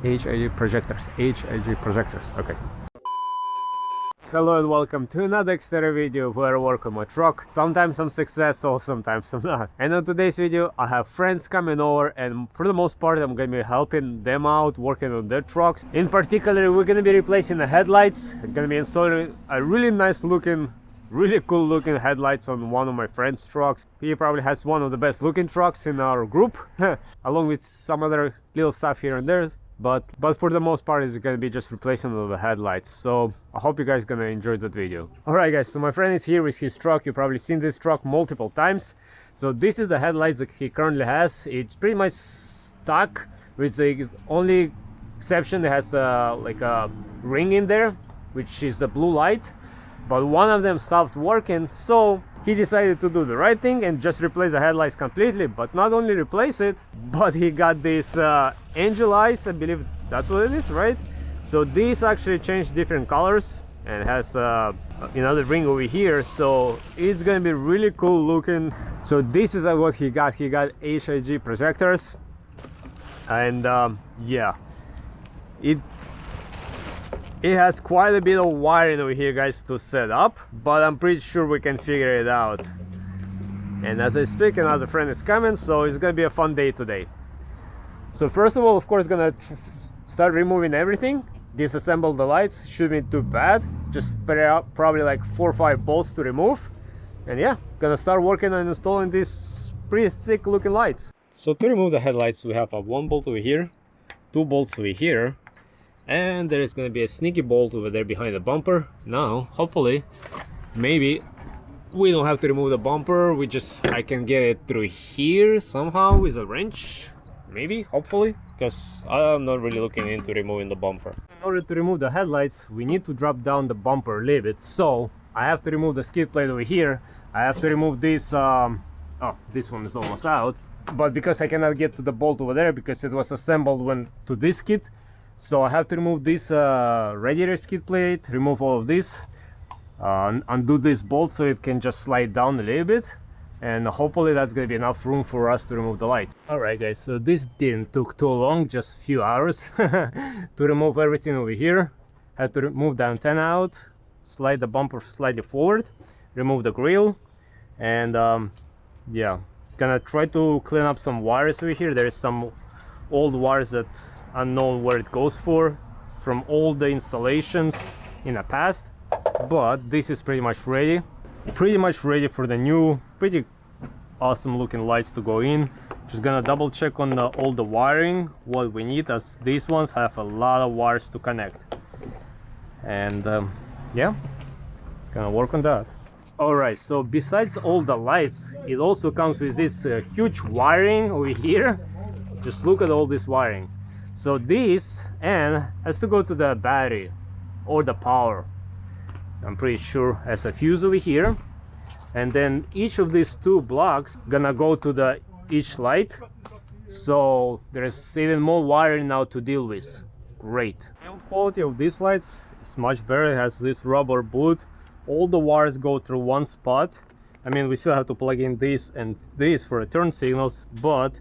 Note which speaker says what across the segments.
Speaker 1: HIDprojectors, okay. Hello and welcome to another Xterra video where I work on my truck. Sometimes I'm successful, sometimes I'm not. And on today's video I have friends coming over, and for the most part I'm gonna be helping them out working on their trucks. In particular, we're gonna be replacing the headlights. I'm gonna be installing a really nice looking, really cool looking headlights on one of my friend's trucks. He probably has one of the best looking trucks in our group along with some other little stuff here and there. But for the most part it's gonna be just replacement of the headlights. So I hope you guys gonna enjoy that video. Alright guys, so my friend is here with his truck. You've probably seen this truck multiple times. So this is the headlights that he currently has. It's pretty much stock, with the only exception that has like a ring in there, which is the blue light. But one of them stopped working, so he decided to do the right thing and just replace the headlights completely. But not only replace it, but he got these angel lights, I believe that's what it is, right? So these actually change different colors and has another ring over here, so it's gonna be really cool looking. So this is what he got. He got HIDprojectors, and yeah, it has quite a bit of wiring over here, guys, to set up, but I'm pretty sure we can figure it out. And as I speak, another friend is coming, so it's gonna be a fun day today. So first of all, of course, gonna start removing everything, disassemble the lights. Shouldn't be too bad, just probably like 4 or 5 bolts to remove. And yeah, gonna start working on installing these pretty thick looking lights. So to remove the headlights, we have a 1 bolt over here, 2 bolts over here, and there is going to be a sneaky bolt over there behind the bumper. Now hopefully maybe we don't have to remove the bumper, I can get it through here somehow with a wrench, maybe, hopefully, because I'm not really looking into removing the bumper. In order to remove the headlights, we need to drop down the bumper a little bit, so I have to remove the skid plate over here. I have to remove this oh, this one is almost out, but because I cannot get to the bolt over there because it was assembled to this skid, so I have to remove this radiator skid plate, remove all of this, undo this bolt so it can just slide down a little bit, and hopefully that's going to be enough room for us to remove the lights. Alright guys, so this didn't took too long, just a few hours to remove everything over here. Had to remove the antenna out, slide the bumper slightly forward, remove the grill, and yeah, gonna try to clean up some wires over here. There is some old wires that unknown where it goes from all the installations in the past, but this is pretty much ready for the new pretty awesome looking lights to go in. Just gonna double check on all the wiring, what we need, as these ones have a lot of wires to connect. And yeah, gonna work on that. Alright, so besides all the lights, it also comes with this huge wiring over here. Just look at all this wiring. So this end has to go to the battery or the power. I'm pretty sure has a fuse over here, and then each of these 2 blocks gonna go to each light. So there's even more wiring now to deal with. Great. The quality of these lights is much better. It has this rubber boot. All the wires go through one spot. I mean, we still have to plug in this and this for the turn signals, but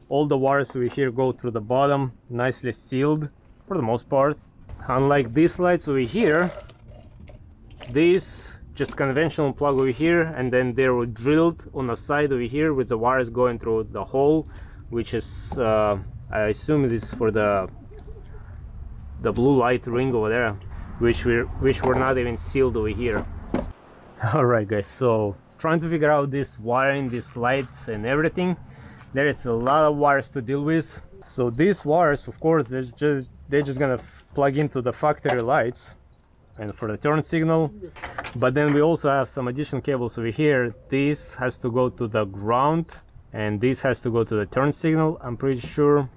Speaker 1: all the wires over here go through the bottom, nicely sealed for the most part. Unlike these lights over here, these just conventional plug over here, and then they were drilled on the side over here with the wires going through the hole, which is I assume it is for the blue light ring over there, which were not even sealed over here. Alright guys, so trying to figure out this wiring, these lights and everything. There is a lot of wires to deal with. So these wires, of course, they're just gonna plug into the factory lights and for the turn signal. But then we also have some additional cables over here. This has to go to the ground, and this has to go to the turn signal, I'm pretty sure,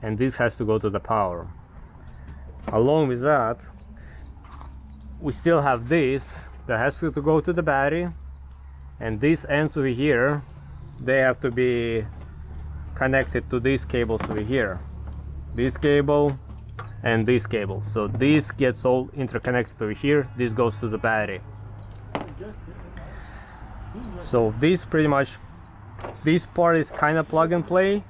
Speaker 1: and this has to go to the power. Along with that, we still have this that has to go to the battery, and these ends over here, they have to be connected to these cables over here, this cable and this cable. So this gets all interconnected over here, this goes to the battery. So this pretty much, this part is kind of plug and play.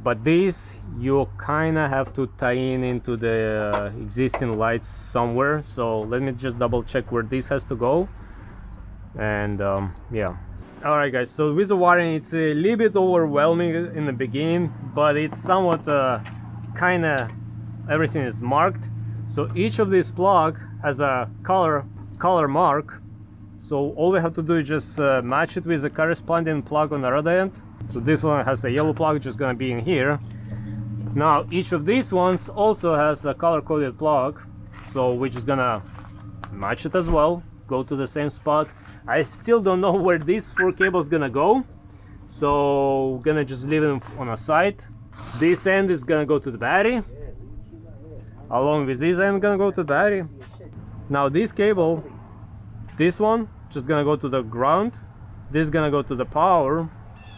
Speaker 1: but these you kind of have to tie in into the existing lights somewhere. So let me just double check where this has to go. And yeah. Alright guys, so with the wiring it's a little bit overwhelming in the beginning, but it's somewhat kind of everything is marked. So each of these plug has a color mark, so all we have to do is just match it with the corresponding plug on the other end. So this one has a yellow plug, just gonna be in here. Now each of these ones also has a color-coded plug, so we're just gonna match it as well, go to the same spot. I still don't know where these 4 cables gonna go, so gonna just leave them on a side. This end is gonna go to the battery, along with this end gonna go to the battery. Now this cable, this one just gonna go to the ground, this is gonna go to the power,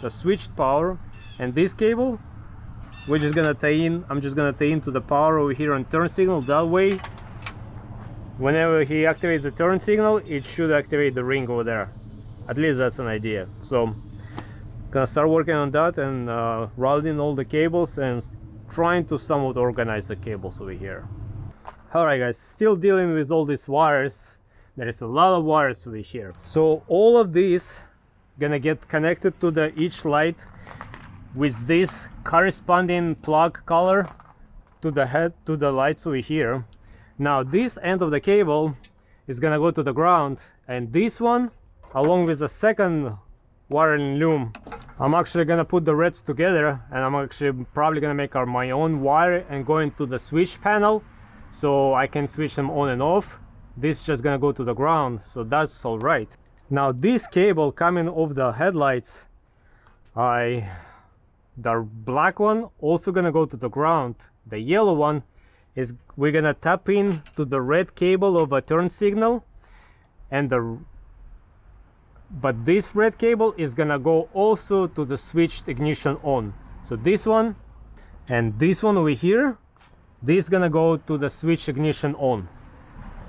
Speaker 1: the switched power, and this cable we're just gonna tie in. I'm just gonna tie into the power over here on turn signal. That way whenever he activates the turn signal, it should activate the ring over there. At least that's an idea. So gonna start working on that and routing all the cables and trying to somewhat organize the cables over here. Alright guys, still dealing with all these wires. There is a lot of wires over here. So all of these gonna get connected to the each light with this corresponding plug color to the head, to the lights over here. Now this end of the cable is gonna go to the ground, and this one along with the second wiring loom, I'm actually gonna put the reds together, and I'm actually probably gonna make my own wire and go into the switch panel so I can switch them on and off. This is just gonna go to the ground, so that's all right. Now this cable coming off the headlights, the black one also gonna go to the ground. The yellow one is we're gonna tap in to the red cable of a turn signal, and but this red cable is gonna go also to the switched ignition on. So this one and this one over here, this is gonna go to the switch ignition on,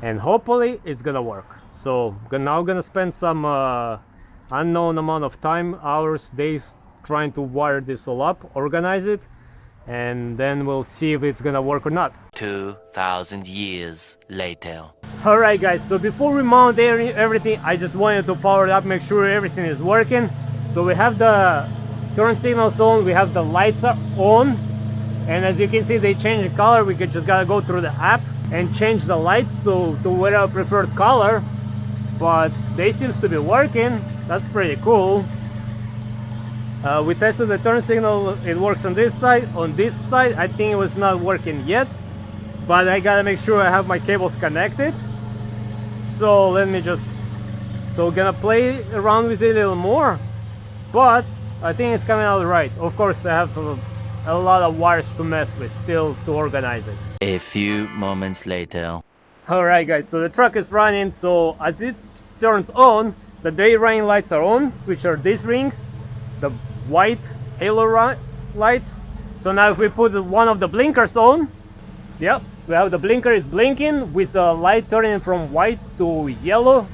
Speaker 1: and hopefully it's gonna work. So now gonna spend some unknown amount of time, hours, days, trying to wire this all up, organize it, and then we'll see if it's gonna work or not.
Speaker 2: 2,000 years later.
Speaker 1: Alright guys, so before we mount everything, I just wanted to power it up, make sure everything is working. So we have the turn signals on, we have the lights are on, and as you can see they change the color. We just gotta go through the app and change the lights to whatever preferred color, but they seems to be working. That's pretty cool. We tested the turn signal, it works on this side. On this side I think it was not working yet, but I gotta make sure I have my cables connected. So let me just, so gonna play around with it a little more, but I think it's coming out right. Of course I have a lot of wires to mess with still to organize it.
Speaker 2: A few moments later.
Speaker 1: Alright guys, so the truck is running. So as it turns on, the day running lights are on, which are these rings, the white halo lights. So now if we put one of the blinkers on, yep, we have the blinker is blinking with the light turning from white to yellow,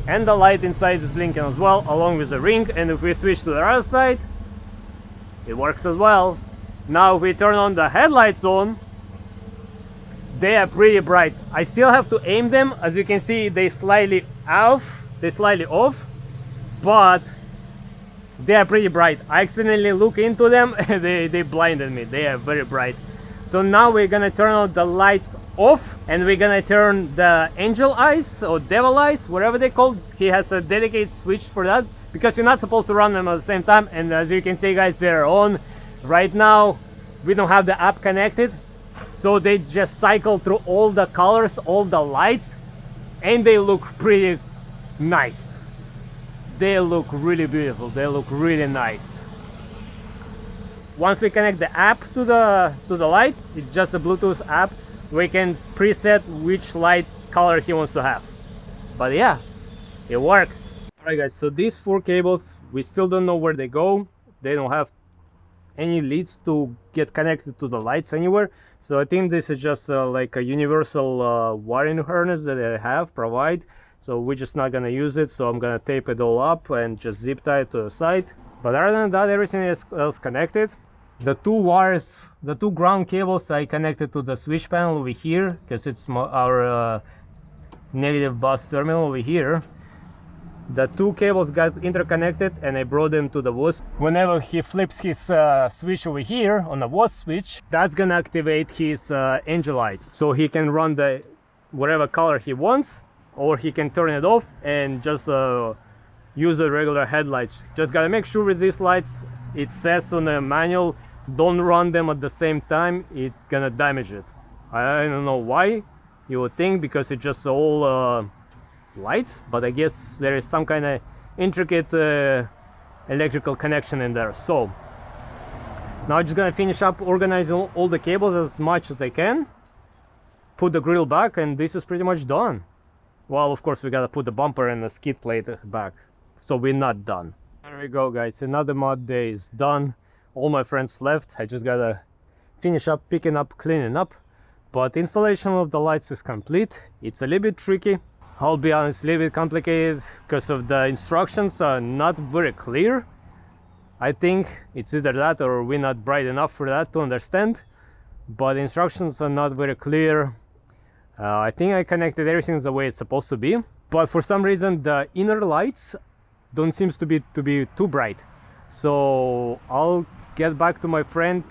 Speaker 1: and the light inside is blinking as well along with the ring. And if we switch to the other side, it works as well. Now if we turn on the headlights on, they are pretty bright. I still have to aim them. As you can see, they slightly off, but they are pretty bright. I accidentally look into them and they blinded me. They are very bright. So now we're gonna turn on the lights off, and we're gonna turn the angel eyes or devil eyes, whatever they call. He has a dedicated switch for that, because you're not supposed to run them at the same time. And as you can see guys, they're on right now. We don't have the app connected, so they just cycle through all the colors, all the lights, and they look pretty nice. They look really beautiful, they look really nice. Once we connect the app to the lights, it's just a Bluetooth app, we can preset which light color he wants to have. But yeah, it works. Alright guys, so these 4 cables, we still don't know where they go. They don't have any leads to get connected to the lights anywhere. So I think this is just like a universal wiring harness that they provide. So we're just not gonna use it, so I'm gonna tape it all up and just zip tie it to the side. But other than that, everything is else connected. The two wires, the two ground cables I connected to the switch panel over here, because it's our negative bus terminal over here. The two cables got interconnected and I brought them to the WOS. Whenever he flips his switch over here on the WOS switch, that's gonna activate his engine lights, so he can run the whatever color he wants, or he can turn it off and just use the regular headlights. Just gotta make sure with these lights, it says on the manual, don't run them at the same time, it's gonna damage it. I don't know why. You would think because it's just all lights, but I guess there is some kind of intricate electrical connection in there. So now I'm just gonna finish up organizing all the cables as much as I can, put the grill back, and this is pretty much done. Well, of course we gotta put the bumper and the skid plate back, so we're not done. There we go, guys, another mod day is done. All my friends left, I just gotta finish up picking up, cleaning up. But installation of the lights is complete. It's a little bit tricky, I'll be honest, a little bit complicated because of the instructions are not very clear. I think it's either that or we're not bright enough for that to understand, but the instructions are not very clear. I think I connected everything the way it's supposed to be, but for some reason the inner lights don't seem to be too bright. So I'll get back to my friend,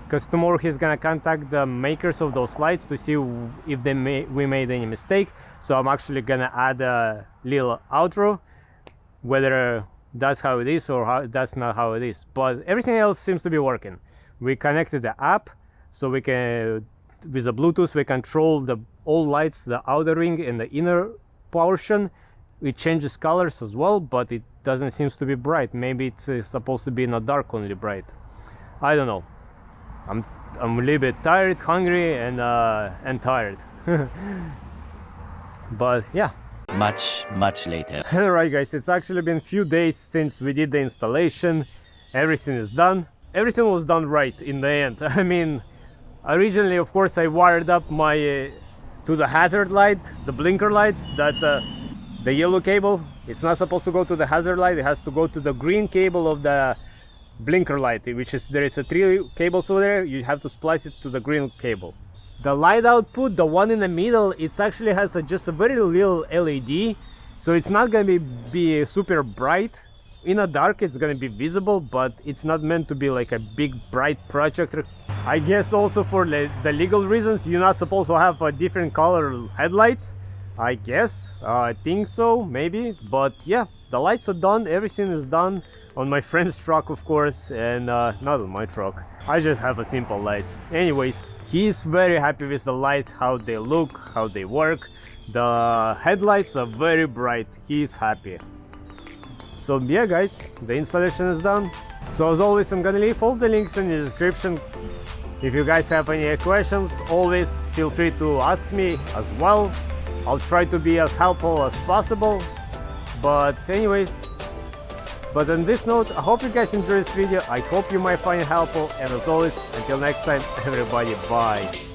Speaker 1: because tomorrow he's gonna contact the makers of those lights to see if we made any mistake. So I'm actually gonna add a little outro, whether that's how it is or that's not how it is. But everything else seems to be working. We connected the app, so we can, with the Bluetooth, we control all lights, the outer ring and the inner portion. It changes colors as well, but it doesn't seem to be bright. Maybe it's supposed to be in the dark only bright. I don't know. I'm a little bit tired, hungry, and tired. But yeah.
Speaker 2: Much later.
Speaker 1: Alright guys, it's actually been a few days since we did the installation. Everything is done. Everything was done right in the end. I mean, originally, of course, I wired up my to the hazard light, the blinker lights, that the yellow cable, it's not supposed to go to the hazard light, it has to go to the green cable of the blinker light, which is, there is 3 cables over there, you have to splice it to the green cable. The light output, the one in the middle, it actually has just a very little LED, so it's not gonna be super bright. In the dark it's gonna be visible, but it's not meant to be like a big bright projector. I guess also for the legal reasons, you're not supposed to have a different color headlights. I guess, I think so, maybe. But yeah, the lights are done, everything is done on my friend's truck, of course, and not on my truck. I just have a simple lights. Anyways, he's very happy with the light, how they look, how they work. The headlights are very bright, he's happy. So yeah guys, the installation is done. So as always, I'm gonna leave all the links in the description. If you guys have any questions, always feel free to ask me as well. I'll try to be as helpful as possible. But anyways, but on this note, I hope you guys enjoyed this video. I hope you might find it helpful, and as always, until next time, everybody, bye.